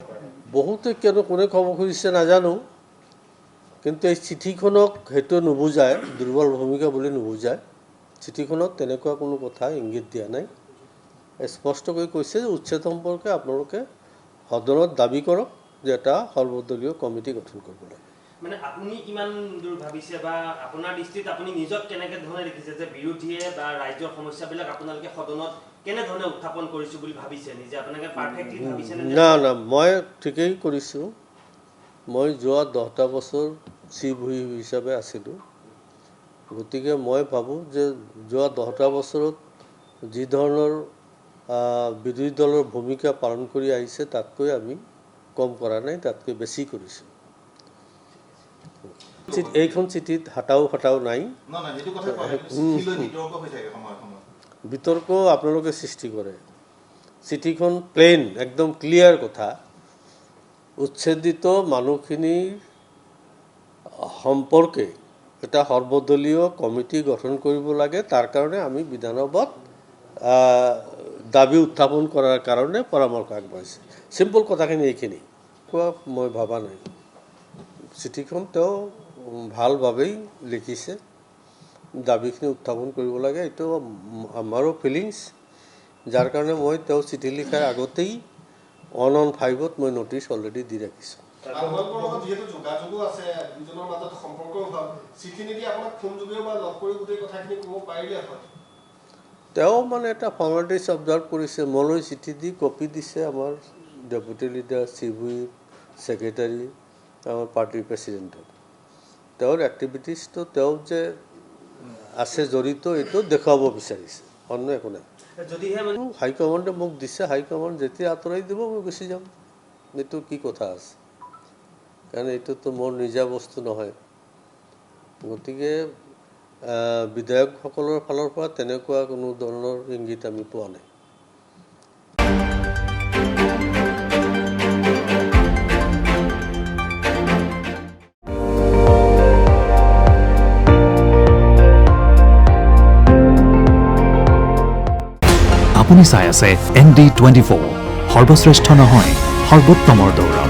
বহুতে কোনে খবৰ খুজিছে নাজানো, কিন্তু এই চিঠিখনক সেইটো নুবুজায়, দুৰ্বল ভূমিকা বুলি নুবুজায়। চিঠিখনত তেনেকুৱা কোনো কথা ইংগিত দিয়া নাই। স্পষ্টকৈ কৈছে যে উচ্ছেদ সম্পৰ্কে আপোনালোকে সদনত দাবী কৰক যে এটা সৰ্বদলীয় কমিটি গঠন কৰিব লাগে। মানে আপুনি কিমান দূৰ ভাবিছে বা আপোনাৰ দৃষ্টিত আপুনি নিজক কেনেকৈ ধৰণে দেখিছে যে বিৰোধীয়ে বা ৰাজ্যৰ সমস্যাবিলাক আপোনালোকে সদনত কেনেধৰণে উত্থাপন কৰিছোঁ বুলি ভাবিছে নিজে? আপোনালোকে পাৰফেক্টলি ভাবিছেনে? না, মই ঠিকেই কৰিছোঁ। মই যোৱা 10টা বছৰ চিফ হুইপ হিচাপে আছিলোঁ। গতিকে মই ভাবোঁ যে যোৱা 10টা বছৰত যি ধৰণৰ বিৰোধী দলৰ ভূমিকা পালন কৰি আহিছে তাতকৈ আমি কম কৰা নাই, তাতকৈ বেছি কৰিছোঁ। এইখন চিঠিত হতাও নাই। বিতৰ্ক আপোনালোকে সৃষ্টি কৰে। চিঠিখন প্লেইন, একদম ক্লিয়াৰ কথা। উচ্ছেদিত মানুহখিনিৰ সম্পৰ্কে এটা সৰ্বদলীয় কমিটি গঠন কৰিব লাগে। তাৰ কাৰণে আমি বিধানসভাত দাবী উত্থাপন কৰাৰ কাৰণে পৰামৰ্শ আগবঢ়াইছে। চিম্পল কথাখিনি এইখিনি কোৱা মই ভবা নাই। চিঠিখন তেওঁ ভালভাৱেই লিখিছে, দাবীখিনি উত্থাপন কৰিব লাগে, এইটো আমাৰো ফিলিংছ। যাৰ কাৰণে মই তেওঁ চিঠি লিখাৰ আগতেই 115ত মই নটিচ অলৰেডি দি ৰাখিছোঁ। তেওঁ মানে এটা ফৰ্মেলিটিজ অবজাৰ্ভ কৰিছে। মোলৈ চিঠি দি কপি দিছে আমাৰ deputy leader, chief whip, secretary, আমাৰ পাৰ্টিৰ প্ৰেচিডেণ্টক। তেওঁৰ এক্টিভিটিজটো তেওঁ যে আছে জড়িত, এইটো দেখুৱাব বিচাৰিছে, অন্য একো নাই। হাইকমাণ্ডে মোক দিছে, হাইকমাণ্ড যেতিয়া আঁতৰাই দিব মই গুচি যাম। এইটো কি কথা আছে? কাৰণ এইটোতো মোৰ নিজা বস্তু নহয়। গতিকে বিধায়কসকলৰ ফালৰ পৰা তেনেকুৱা কোনো ধৰণৰ ইংগিত আমি পোৱা নাই। আপুনি চাই আছে ND24, সৰ্বশ্ৰেষ্ঠ নহয় সৰ্বোত্তমৰ দৌৰ।